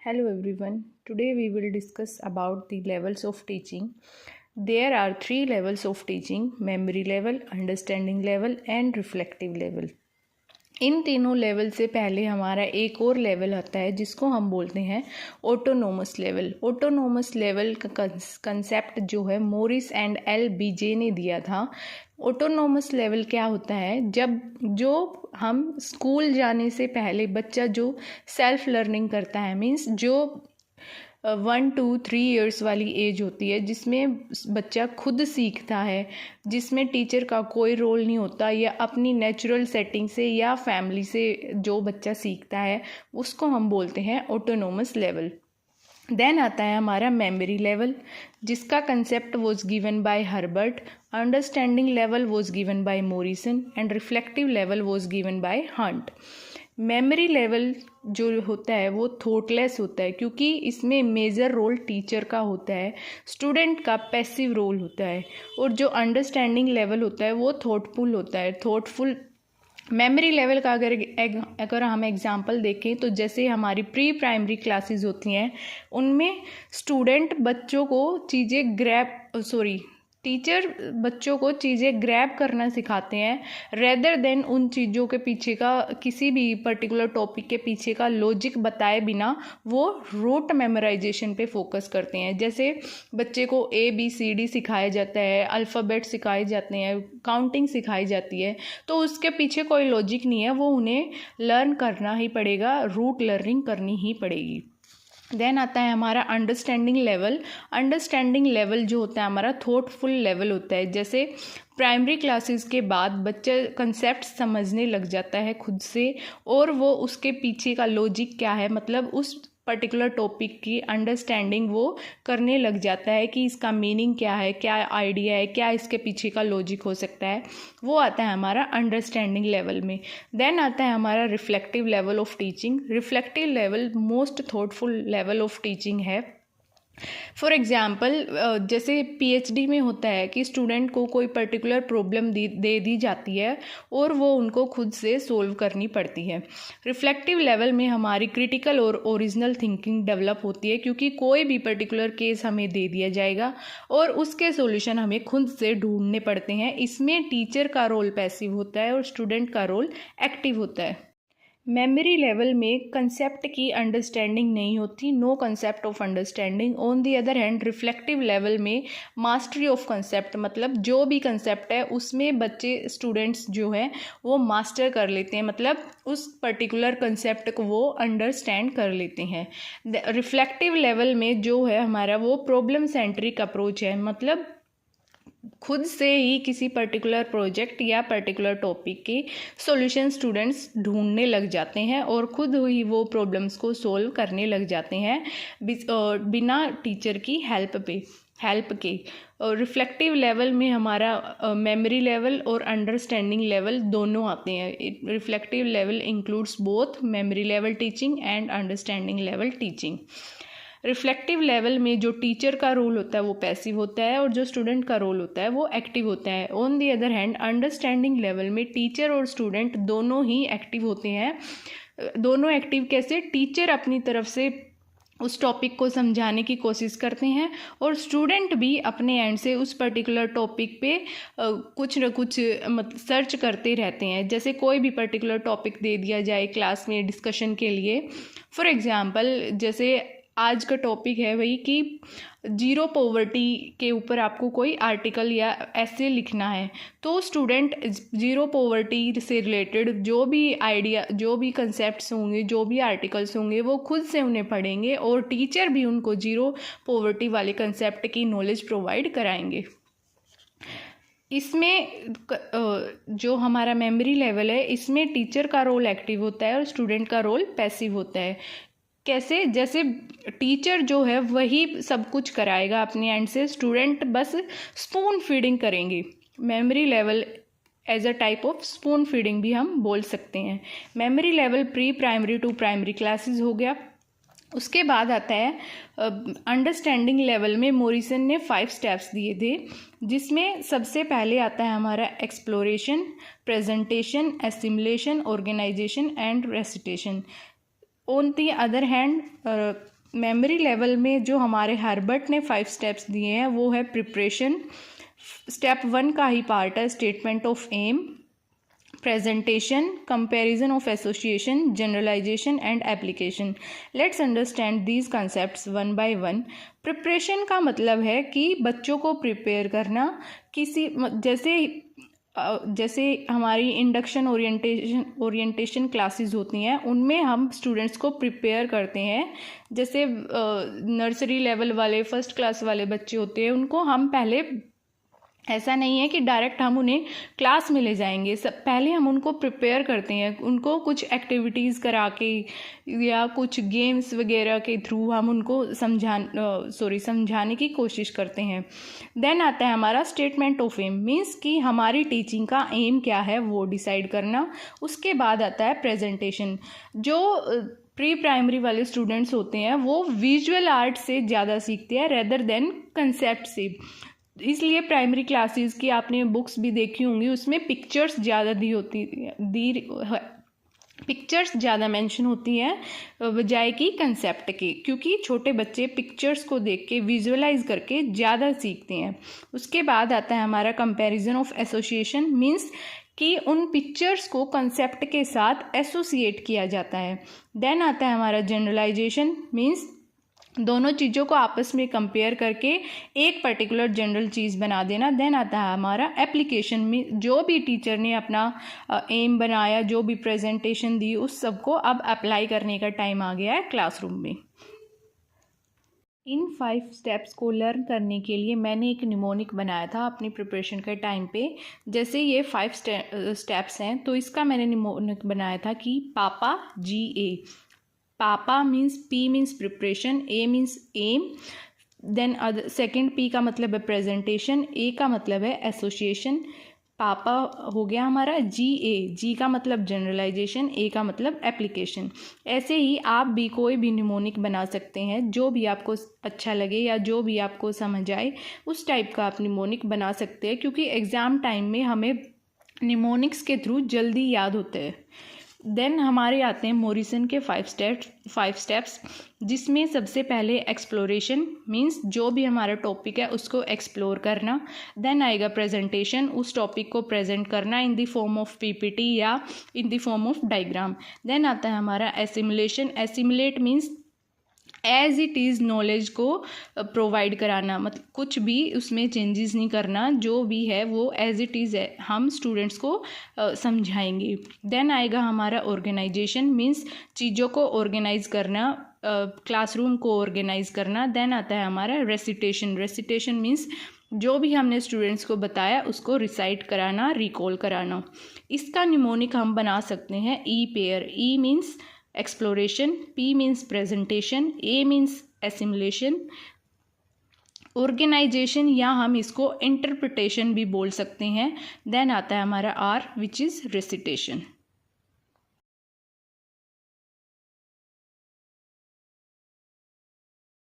Hello everyone. Today we will discuss about the levels of teaching. There are three levels of teaching: memory level, understanding level and reflective level. इन तीनों level से पहले हमारा एक और level आता है जिसको हम बोलते हैं ऑटोनोमस लेवल। ऑटोनोमस लेवल का कंसेप्ट जो है मोरिस एंड एल बीजे ने दिया था। ऑटोनोमस लेवल क्या होता है? जब जो हम स्कूल जाने से पहले बच्चा जो सेल्फ लर्निंग करता है, मीन्स जो 1 to 3 ईयर्स वाली एज होती है, जिसमें बच्चा खुद सीखता है, जिसमें टीचर का कोई रोल नहीं होता, या अपनी नेचुरल सेटिंग से या फैमिली से जो बच्चा सीखता है उसको हम बोलते हैं ऑटोनोमस लेवल। देन आता है हमारा मेमोरी लेवल, जिसका concept was given by Herbert, understanding level was given by Morrison and reflective level was given by Hunt. Memory level जो होता है वो थॉटलेस होता है, क्योंकि इसमें मेजर रोल टीचर का होता है, स्टूडेंट का पैसिव रोल होता है। और जो अंडरस्टैंडिंग लेवल होता है वो थॉटफुल होता है। थॉटफुल मेमोरी लेवल का अगर हम एग्जांपल देखें तो जैसे हमारी प्री प्राइमरी क्लासेस होती हैं, उनमें टीचर बच्चों को चीज़ें ग्रैब करना सिखाते हैं, रेदर देन उन चीज़ों के पीछे का, किसी भी पर्टिकुलर टॉपिक के पीछे का लॉजिक बताए बिना वो रूट मेमोराइजेशन पे फोकस करते हैं। जैसे बच्चे को ABCD सिखाया जाता है, अल्फ़ाबेट सिखाए जाते हैं, काउंटिंग सिखाई जाती है, तो उसके पीछे कोई लॉजिक नहीं है, वो उन्हें लर्न करना ही पड़ेगा, रूट लर्निंग करनी ही पड़ेगी। देन आता है हमारा अंडरस्टैंडिंग लेवल। अंडरस्टैंडिंग लेवल जो होता है हमारा थॉटफुल लेवल होता है। जैसे प्राइमरी क्लासेस के बाद बच्चा कंसेप्ट समझने लग जाता है खुद से, और वो उसके पीछे का लॉजिक क्या है, मतलब उस पर्टिकुलर टॉपिक की अंडरस्टैंडिंग वो करने लग जाता है कि इसका मीनिंग क्या है, क्या आइडिया है, क्या इसके पीछे का लॉजिक हो सकता है, वो आता है हमारा अंडरस्टैंडिंग लेवल में। देन आता है हमारा reflective level of teaching. Reflective level most thoughtful level of teaching है। फॉर एग्ज़ाम्पल जैसे PhD में होता है कि स्टूडेंट को कोई पर्टिकुलर प्रॉब्लम दे दी जाती है और वो उनको खुद से सोल्व करनी पड़ती है। रिफ्लेक्टिव लेवल में हमारी क्रिटिकल और ओरिजिनल थिंकिंग डेवलप होती है, क्योंकि कोई भी पर्टिकुलर केस हमें दे दिया जाएगा और उसके सॉल्यूशन हमें खुद से ढूंढने पड़ते हैं। इसमें टीचर का रोल पैसिव होता है और स्टूडेंट का रोल एक्टिव होता है। मेमोरी लेवल में कंसेप्ट की अंडरस्टैंडिंग नहीं होती, no concept of understanding. On the other hand reflective level में मास्टरी ऑफ कंसेप्ट, मतलब जो भी कंसेप्ट है उसमें बच्चे स्टूडेंट्स जो है वो मास्टर कर लेते हैं, मतलब उस पर्टिकुलर कंसेप्ट को वो अंडरस्टैंड कर लेते हैं। रिफ्लेक्टिव लेवल में जो है हमारा वो प्रॉब्लम सेंट्रिक अप्रोच है, मतलब खुद से ही किसी पर्टिकुलर प्रोजेक्ट या पर्टिकुलर टॉपिक के सॉल्यूशन स्टूडेंट्स ढूंढने लग जाते हैं और खुद ही वो प्रॉब्लम्स को सोल्व करने लग जाते हैं बिना टीचर की हेल्प के। और रिफ्लेक्टिव लेवल में हमारा मेमोरी लेवल और अंडरस्टैंडिंग लेवल दोनों आते हैं। Reflective level includes both memory level teaching and understanding level teaching. Reflective level में जो टीचर का रोल होता है वो पैसिव होता है और जो स्टूडेंट का रोल होता है वो एक्टिव होता है। On the other hand understanding level में टीचर और स्टूडेंट दोनों ही एक्टिव होते हैं। दोनों एक्टिव कैसे? टीचर अपनी तरफ से उस टॉपिक को समझाने की कोशिश करते हैं और स्टूडेंट भी अपने एंड से उस पर्टिकुलर टॉपिक पे कुछ न कुछ सर्च करते रहते हैं। जैसे कोई भी पर्टिकुलर टॉपिक दे दिया जाए क्लास में डिस्कशन के लिए, फॉर एग्ज़ाम्पल जैसे आज का टॉपिक है वही कि जीरो पॉवर्टी के ऊपर आपको कोई आर्टिकल या ऐसे लिखना है, तो स्टूडेंट जीरो पॉवर्टी से रिलेटेड जो भी आइडिया, जो भी कंसेप्ट्स होंगे, जो भी आर्टिकल्स होंगे, वो खुद से उन्हें पढ़ेंगे और टीचर भी उनको जीरो पॉवर्टी वाले कंसेप्ट की नॉलेज प्रोवाइड कराएंगे। इसमें जो हमारा मेमोरी लेवल है इसमें टीचर का रोल एक्टिव होता है और स्टूडेंट का रोल पैसिव होता है। कैसे? जैसे टीचर जो है वही सब कुछ कराएगा अपने एंड से, स्टूडेंट बस स्पून फीडिंग करेंगे। Memory level as a type of spoon feeding भी हम बोल सकते हैं। Memory level pre primary to primary classes हो गया। उसके बाद आता है अंडरस्टैंडिंग लेवल में मोरिसन ने 5 स्टेप्स दिए थे, जिसमें सबसे पहले आता है हमारा exploration, presentation, assimilation, organisation and recitation. On the other hand memory level में जो हमारे हर्बर्ट ने 5 स्टेप्स दिए हैं वो है प्रिपरेशन। स्टेप 1 का ही पार्ट है statement of aim, presentation, comparison of association, generalisation and application. Let's understand these concepts one by one. Preparation का मतलब है कि बच्चों को प्रिपेयर करना, किसी जैसे हमारी इंडक्शन ओरिएंटेशन क्लासेस होती हैं, उनमें हम स्टूडेंट्स को प्रिपेयर करते हैं। जैसे नर्सरी लेवल वाले, फर्स्ट क्लास वाले बच्चे होते हैं, उनको हम पहले, ऐसा नहीं है कि डायरेक्ट हम उन्हें क्लास में ले जाएंगे, पहले हम उनको प्रिपेयर करते हैं। उनको कुछ एक्टिविटीज़ करा के या कुछ गेम्स वगैरह के थ्रू हम उनको समझाने की कोशिश करते हैं। देन आता है हमारा स्टेटमेंट ऑफ एम, मीन्स कि हमारी टीचिंग का एम क्या है वो डिसाइड करना। उसके बाद आता है प्रेजेंटेशन। जो प्री प्राइमरी वाले स्टूडेंट्स होते हैं वो विजुअल आर्ट से ज़्यादा सीखते हैं रेदर देन कंसेप्ट से, इसलिए प्राइमरी क्लासेस की आपने बुक्स भी देखी होंगी, उसमें पिक्चर्स ज़्यादा पिक्चर्स ज़्यादा मेंशन होती हैं बजाय कि कंसेप्ट के, क्योंकि छोटे बच्चे पिक्चर्स को देख के विजुअलाइज करके ज़्यादा सीखते हैं। उसके बाद आता है हमारा कंपैरिजन ऑफ एसोसिएशन, मीन्स कि उन पिक्चर्स को कंसेप्ट के साथ एसोसिएट किया जाता है। देन आता है हमारा जनरलाइजेशन, मीन्स दोनों चीज़ों को आपस में कंपेयर करके एक पर्टिकुलर जनरल चीज़ बना देना। देन आता है हमारा एप्लीकेशन, में जो भी टीचर ने अपना एम बनाया, जो भी प्रेजेंटेशन दी, उस सब को अब अप्लाई करने का टाइम आ गया है क्लासरूम में। इन 5 स्टेप्स को लर्न करने के लिए मैंने एक निमोनिक बनाया था अपनी प्रिपरेशन के टाइम पे। जैसे ये 5 स्टेप्स हैं, तो इसका मैंने निमोनिक बनाया था कि पापा GA। पापा means, P means preparation, A means aim, then second P का मतलब है प्रेजेंटेशन, A का मतलब है एसोसिएशन। पापा हो गया हमारा G का मतलब जनरलाइजेशन, A का मतलब एप्लीकेशन। ऐसे ही आप भी कोई भी निमोनिक बना सकते हैं, जो भी आपको अच्छा लगे या जो भी आपको समझ आए उस टाइप का आप निमोनिक बना सकते हैं, क्योंकि एग्ज़ाम टाइम में हमें निमोनिक्स के थ्रू जल्दी याद होते हैं। देन हमारे आते हैं मोरिसन के 5 स्टेप्स, जिसमें सबसे पहले एक्सप्लोरेशन, मीन्स जो भी हमारा टॉपिक है उसको एक्सप्लोर करना। देन आएगा प्रेजेंटेशन, उस टॉपिक को प्रेजेंट करना in the form of PPT या in the form of diagram. Then आता है हमारा assimilation. Assimilate means as it is knowledge को प्रोवाइड कराना, मतलब कुछ भी उसमें चेंजेस नहीं करना, जो भी है वो एज इट इज़ है हम स्टूडेंट्स को समझाएंगे। देन आएगा हमारा ऑर्गेनाइजेशन, मीन्स चीज़ों को ऑर्गेनाइज करना, क्लासरूम को ऑर्गेनाइज करना। देन आता है हमारा रेसिटेशन। रेसिटेशन मीन्स जो भी हमने स्टूडेंट्स को बताया उसको रिसाइट कराना, रिकॉल कराना। इसका निमोनिक हम बना सकते हैं E pair. E means exploration, P means presentation, A means assimilation, organisation या हम इसको इंटरप्रिटेशन भी बोल सकते हैं। देन आता है हमारा R विच इज़ रेसिटेशन।